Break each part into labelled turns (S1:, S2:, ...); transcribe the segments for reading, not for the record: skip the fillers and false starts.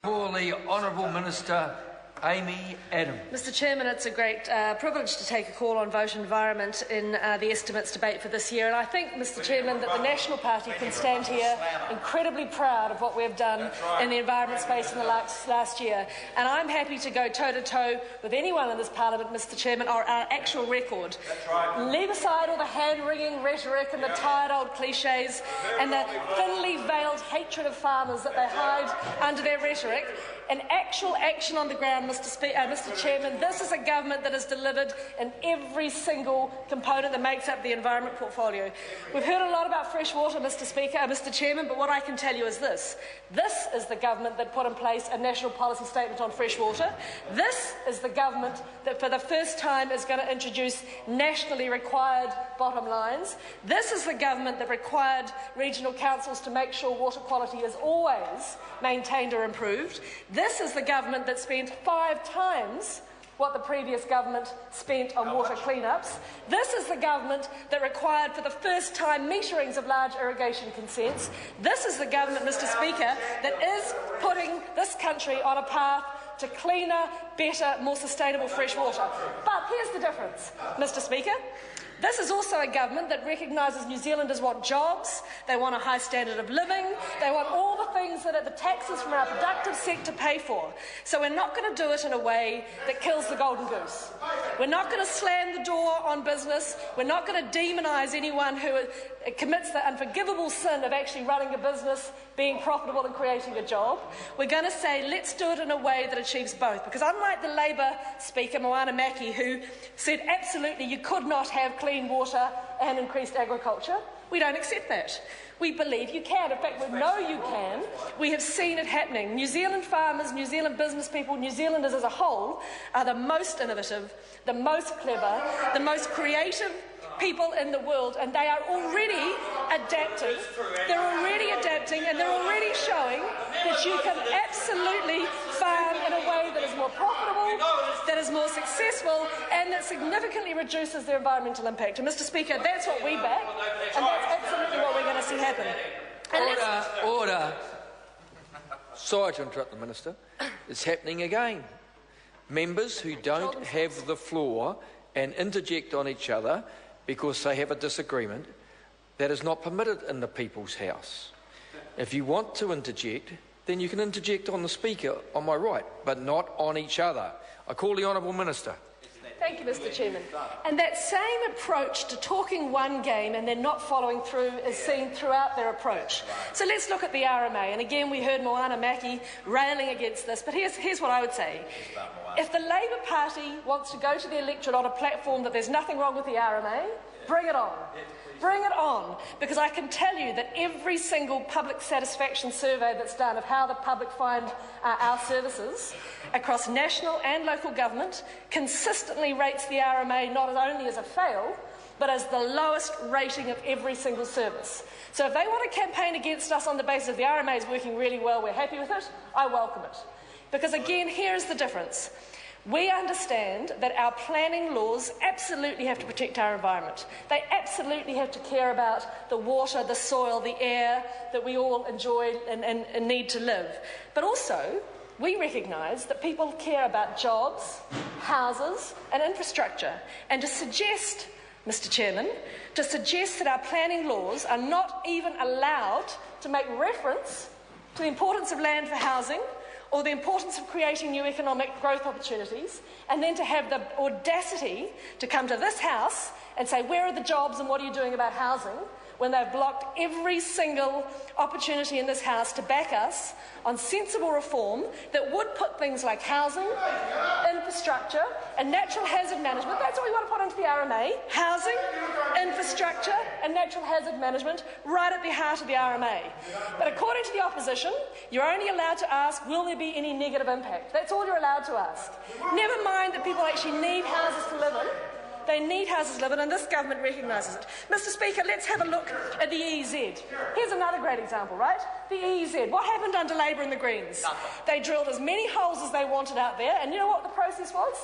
S1: For the Honourable Minister, Amy Adams.
S2: Mr Chairman, it's a great privilege to take a call on vote environment in the estimates debate for this year, and I think, Mr Chairman, that the National Party can stand here incredibly proud of what we've done in the environment space in the last year, and I'm happy to go toe-to-toe with anyone in this Parliament, Mr Chairman, on our actual record. Leave aside all the hand-wringing rhetoric and the tired old cliches and the thinly veiled hatred of farmers that they hide under their rhetoric. In actual action on the ground, Mr Chairman, this is a government that has delivered in every single component that makes up the environment portfolio. We've heard a lot about fresh water, Mr Chairman, but what I can tell you is this. This is the government that put in place a national policy statement on fresh water. This is the government that for the first time is going to introduce nationally required bottom lines. This is the government that required regional councils to make sure water quality is always maintained or improved. This is the government that spent 5 times what the previous government spent on water clean-ups. This is the government that required for the first time meterings of large irrigation consents. This is the government, Mr Speaker, that is putting this country on a path to cleaner, better, more sustainable fresh water. But here's the difference, Mr Speaker. This is also a government that recognises New Zealanders want jobs, they want a high standard of living, they want all the things that the taxes from our productive sector pay for. So we're not going to do it in a way that kills the golden goose. We're not going to slam the door on business. We're not going to demonise anyone who commits the unforgivable sin of actually running a business, being profitable and creating a job. We're going to say, let's do it in a way that achieves both. Because unlike the Labour Speaker, Moana Maki, who said absolutely you could not have clean water and increased agriculture, we don't accept that. We believe you can. In fact, we know you can. We have seen it happening. New Zealand farmers, New Zealand business people, New Zealanders as a whole are the most innovative, the most clever, the most creative people in the world, and they are already adapting. They're already adapting, and they're already showing that you can absolutely farm in a way that is more profitable, that is more successful, and that significantly reduces their environmental impact. And Mr Speaker, that's what we back, and that's absolutely what we're going to see happen.
S1: Order. Sorry to interrupt the Minister. It's happening again. Members who don't have the floor and interject on each other because they have a disagreement, that is not permitted in the People's House. If you want to interject, then you can interject on the Speaker on my right, but not on each other. I call the Honourable Minister.
S2: Thank you, Mr Chairman. And that same approach to talking one game and then not following through is seen throughout their approach. So let's look at the RMA. And again, we heard Moana Maki railing against this, but here's what I would say. If the Labour Party wants to go to the electorate on a platform that there's nothing wrong with the RMA, bring it on. Bring it on, because I can tell you that every single public satisfaction survey that's done of how the public find our services across national and local government consistently rates the RMA not only as a fail, but as the lowest rating of every single service. So if they want to campaign against us on the basis of the RMA is working really well, we're happy with it, I welcome it. Because again, here is the difference. We understand that our planning laws absolutely have to protect our environment. They absolutely have to care about the water, the soil, the air that we all enjoy and need to live. But also, we recognise that people care about jobs, houses and infrastructure. And to suggest, Mr Chairman, to suggest that our planning laws are not even allowed to make reference to the importance of land for housing or the importance of creating new economic growth opportunities, and then to have the audacity to come to this House and say, where are the jobs and what are you doing about housing, when they've blocked every single opportunity in this House to back us on sensible reform that would put things like housing, infrastructure and natural hazard management, that's what we want to put into the RMA, housing, infrastructure and natural hazard management right at the heart of the RMA. But according to the opposition, you're only allowed to ask, will there be any negative impact? That's all you're allowed to ask. Never mind that people actually need houses to live in. They need houses to live in, and this government recognises it. Mr Speaker, let's have a look at the EEZ. Here's another great example, right? The EEZ. What happened under Labour and the Greens? They drilled as many holes as they wanted out there, and you know what the process was?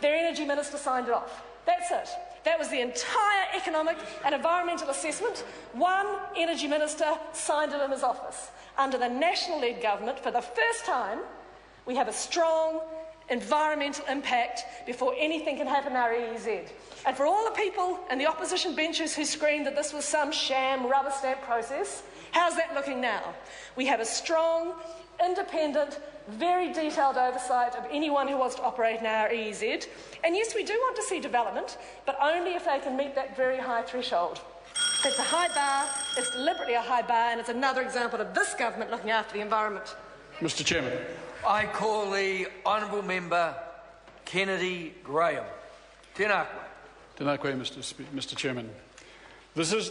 S2: Their energy minister signed it off. That's it. That was the entire economic and environmental assessment. One energy minister signed it in his office. Under the National-led government, for the first time, we have a strong environmental impact before anything can happen in our EEZ. And for all the people in the opposition benches who screamed that this was some sham rubber stamp process, how's that looking now? We have a strong, independent, very detailed oversight of anyone who wants to operate in our EEZ. And yes, we do want to see development, but only if they can meet that very high threshold. It's a high bar, it's deliberately a high bar, and it's another example of this government looking after the environment.
S3: Mr. Chairman.
S1: I call the honourable member Kennedy Graham. Tēnā koe.
S3: Tēnā koe, Mr. Chairman. This is